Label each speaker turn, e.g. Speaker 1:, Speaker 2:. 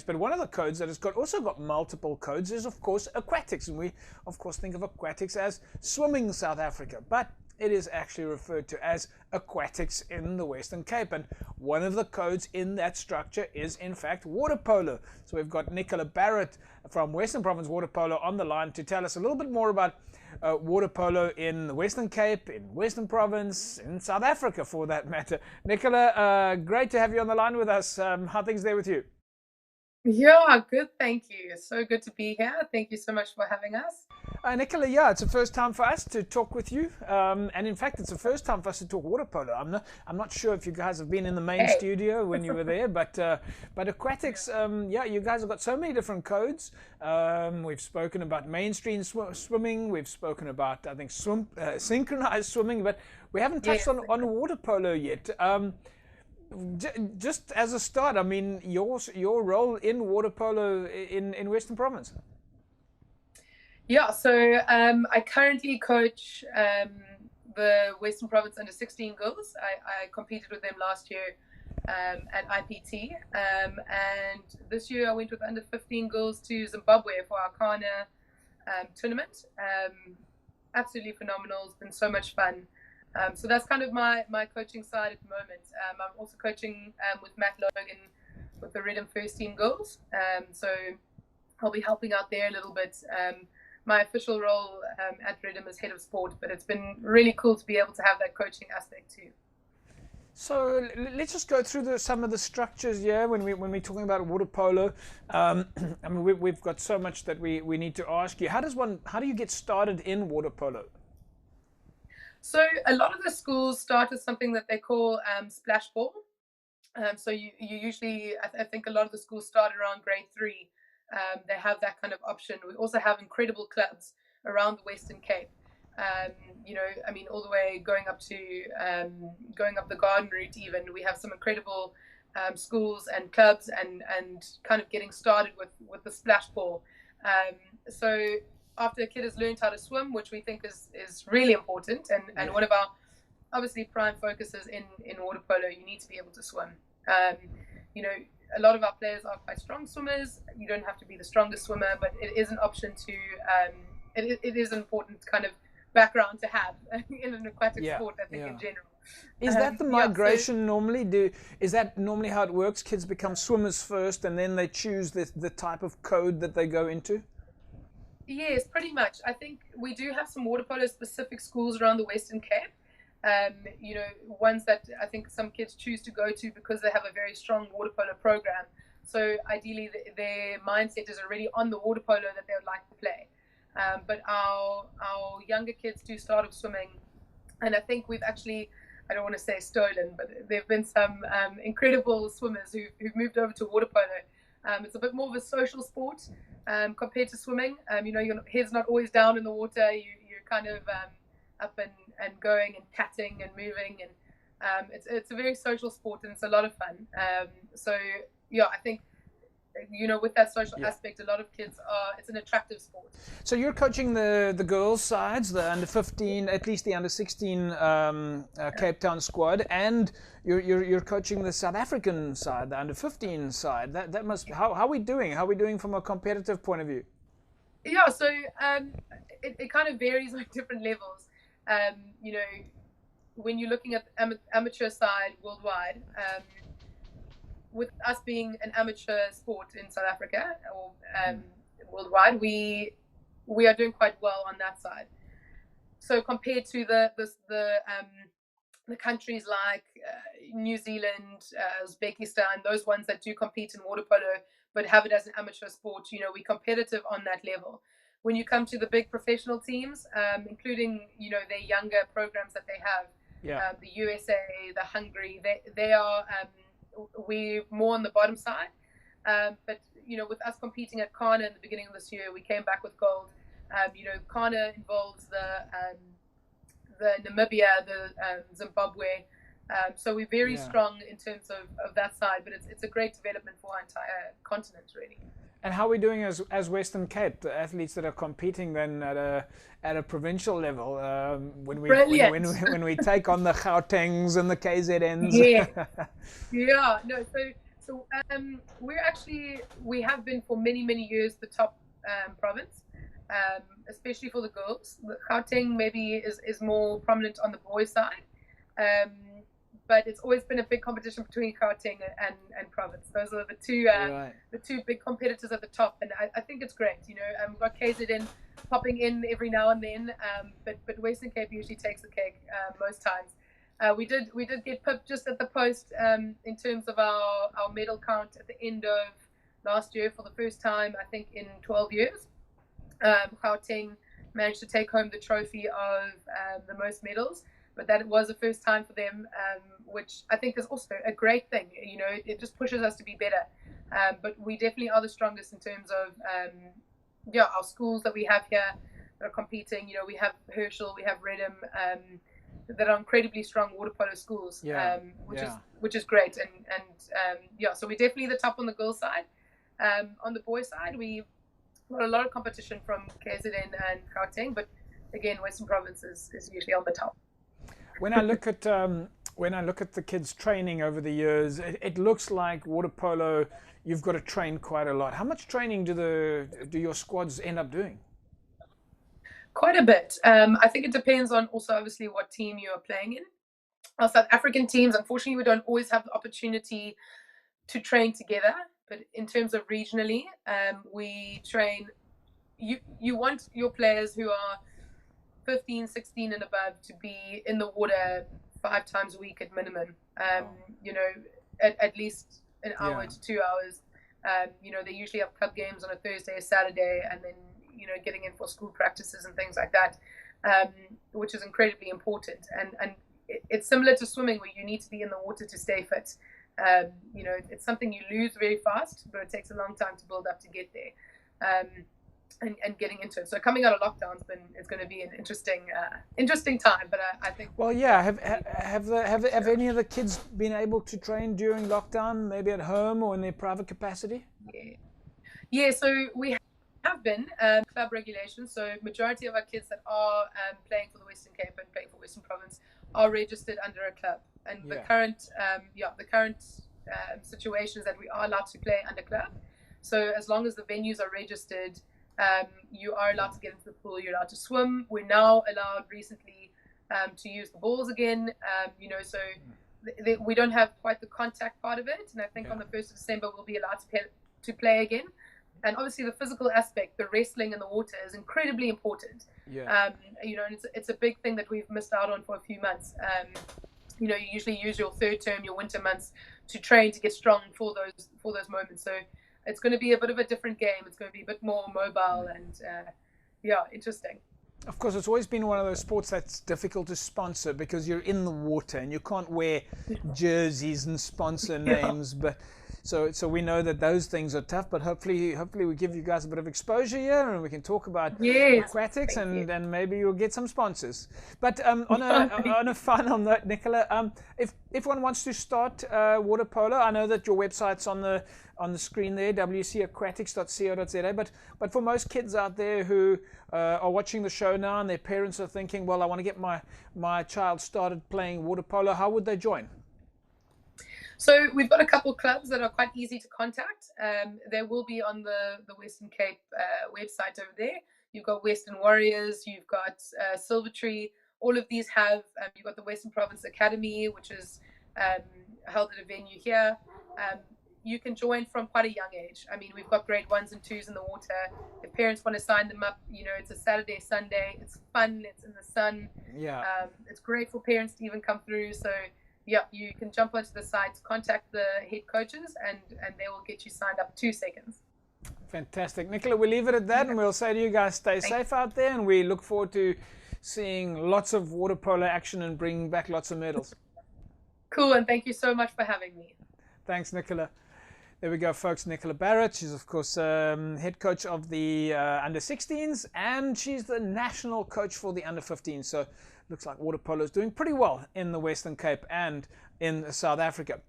Speaker 1: But one of the codes that has also got multiple codes is, of course, aquatics. And we, of course, think of aquatics as swimming South Africa. But it is actually referred to as aquatics in the Western Cape. And one of the codes in that structure is, in fact, water polo. So we've got Nicola Barrett from Western Province Water Polo on the line to tell us a little bit more about water polo in the Western Cape, in Western Province, in South Africa for that matter. Nicola, great to have you on the line with us. How are things there with you?
Speaker 2: Yeah, good. Thank you. It's so good to be here. Thank you so much for having us.
Speaker 1: Nicola, yeah, it's the first time for us to talk with you, and in fact, it's the first time for us to talk water polo. I'm not sure if you guys have been in the main
Speaker 2: Hey.
Speaker 1: studio when you were there, but aquatics, yeah, you guys have got so many different codes. We've spoken about mainstream swimming. We've spoken about, I think, synchronized swimming, but we haven't touched
Speaker 2: Yes.
Speaker 1: on water polo yet. Just as a start, I mean, your role in water polo in Western Province.
Speaker 2: Yeah, so I currently coach the Western Province under 16 girls. I competed with them last year at IPT. And this year I went with under 15 girls to Zimbabwe for our Kana tournament. Absolutely phenomenal. It's been so much fun. So that's kind of my coaching side at the moment. I'm also coaching with Matt Logan with the Rhythm First Team girls. So I'll be helping out there a little bit. My official role at Rhythm is head of sport, but it's been really cool to be able to have that coaching aspect too.
Speaker 1: So let's just go through some of the structures here when we're talking about water polo. I mean, we've got so much that we need to ask you. How do you get started in water polo?
Speaker 2: So a lot of the schools start with something that they call splash ball. So you usually, I think a lot of the schools start around grade 3. They have that kind of option. We also have incredible clubs around the Western Cape. I mean, all the way going up the garden route even. We have some incredible schools and clubs and kind of getting started with the splash ball. So after a kid has learned how to swim, which we think is really important, and one of our obviously prime focuses in water polo, you need to be able to swim. A lot of our players are quite strong swimmers. You don't have to be the strongest swimmer, but it is an option to, it is an important kind of background to have in an aquatic sport, I think, in general.
Speaker 1: Is that the migration normally? Is that normally how it works? Kids become swimmers first and then they choose the type of code that they go into?
Speaker 2: Yes, pretty much. I think we do have some water polo specific schools around the Western Cape. Ones that I think some kids choose to go to because they have a very strong water polo program. So ideally, their mindset is already on the water polo that they would like to play. But our younger kids do start off swimming, and I think we've actually, I don't want to say stolen, but there have been some incredible swimmers who've moved over to water polo. It's a bit more of a social sport compared to swimming. Your head's not always down in the water. You're kind of up and going and catting and moving, and it's a very social sport and it's a lot of fun. I think with that social aspect, a lot of kids it's an attractive sport.
Speaker 1: So you're coaching the girls' sides, the under 15, at least the under 16 Cape Town squad, and you're coaching the South African side, the under 15 side. That must how are we doing? How are we doing from a competitive point of view?
Speaker 2: Yeah, so it kind of varies on different levels. When you're looking at the amateur side worldwide, with us being an amateur sport in South Africa or worldwide, we are doing quite well on that side. So compared to the countries like New Zealand, Uzbekistan, those ones that do compete in water polo but have it as an amateur sport, we're competitive on that level. When you come to the big professional teams, including their younger programs that they have, the USA, the Hungary, they are we're more on the bottom side. But with us competing at Kana in the beginning of this year, we came back with gold. Kana involves the Namibia, the Zimbabwe. So we're very strong in terms of that side, but it's a great development for our entire continent, really.
Speaker 1: And how are we doing as Western Cape, the athletes that are competing then at a provincial level? When we take on the Gautengs and the KZNs.
Speaker 2: Yeah. No. So we have been for many, many years the top province, especially for the girls. The Gauteng maybe is more prominent on the boys' side. Um, but it's always been a big competition between Gauteng and province. Those are
Speaker 1: Right.
Speaker 2: the two big competitors at the top, and I think it's great. We've got KZN popping in every now and then, but Western Cape usually takes the cake most times. We did get pipped just at the post in terms of our medal count at the end of last year for the first time, I think, in 12 years. Gauteng managed to take home the trophy of the most medals, but that was the first time for them, which I think is also a great thing. It just pushes us to be better. But we definitely are the strongest in terms of our schools that we have here that are competing. We have Herschel, we have Redham, that are incredibly strong water polo schools, which is great. And so we're definitely the top on the girls' side. On the boys' side, we've got a lot of competition from KZN and Gauteng, but again, Western Province is usually on the top.
Speaker 1: When I look at the kids training over the years, it looks like water polo. You've got to train quite a lot. How much training do your squads end up doing?
Speaker 2: Quite a bit. I think it depends on also obviously what team you are playing in. Our South African teams, unfortunately, we don't always have the opportunity to train together. But in terms of regionally, we train. You want your players who are 15, 16 and above to be in the water 5 times a week at minimum. At least an hour to 2 hours. They usually have club games on a Thursday or Saturday, and then getting in for school practices and things like that, which is incredibly important. And it's similar to swimming, where you need to be in the water to stay fit. It's something you lose very fast, but it takes a long time to build up to get there. And getting into it. So coming out of lockdown it's going to be an interesting time. But I think.
Speaker 1: Well, yeah. Have any of the kids been able to train during lockdown, maybe at home or in their private capacity?
Speaker 2: Yeah. So we have been club regulations. So majority of our kids that are playing for the Western Cape and playing for Western Province are registered under a club. And the current situation is that we are allowed to play under club. So as long as the venues are registered, you are allowed to get into the pool. You're allowed to swim. We're now allowed recently to use the balls again. So we don't have quite the contact part of it. And I think on the 1st of December we'll be allowed to play again. And obviously the physical aspect, the wrestling in the water, is incredibly important. And it's a big thing that we've missed out on for a few months. You usually use your third term, your winter months, to train to get strong for those moments. So it's going to be a bit of a different game. It's going to be a bit more mobile and interesting.
Speaker 1: Of course, it's always been one of those sports that's difficult to sponsor because you're in the water and you can't wear jerseys and sponsor names. But so we know that those things are tough. But hopefully we give you guys a bit of exposure here and we can talk about aquatics and maybe you'll get some sponsors. But on a final note, Nicola, if one wants to start water polo, I know that your website's on the screen there, wcaquatics.co.za. But for most kids out there who are watching the show now and their parents are thinking, well, I want to get my child started playing water polo, how would they join?
Speaker 2: So we've got a couple of clubs that are quite easy to contact. They will be on the Western Cape website over there. You've got Western Warriors, you've got Silver Tree. All of these have, you've got the Western Province Academy, which is held at a venue here. You can join from quite a young age. I mean, we've got grade 1s and 2s in the water. If parents want to sign them up, it's a Saturday, Sunday. It's fun. It's in the sun. It's great for parents to even come through. So, you can jump onto the site, contact the head coaches, and they will get you signed up 2 seconds.
Speaker 1: Fantastic. Nicola, we'll leave it at that, and we'll say to you guys, stay safe out there, and we look forward to seeing lots of water polo action and bringing back lots of medals.
Speaker 2: Cool, and thank you so much for having me.
Speaker 1: Thanks, Nicola. There we go, folks. Nicola Barrett. She's, of course, head coach of the under-16s, and she's the national coach for the under-15s. So looks like water polo is doing pretty well in the Western Cape and in South Africa.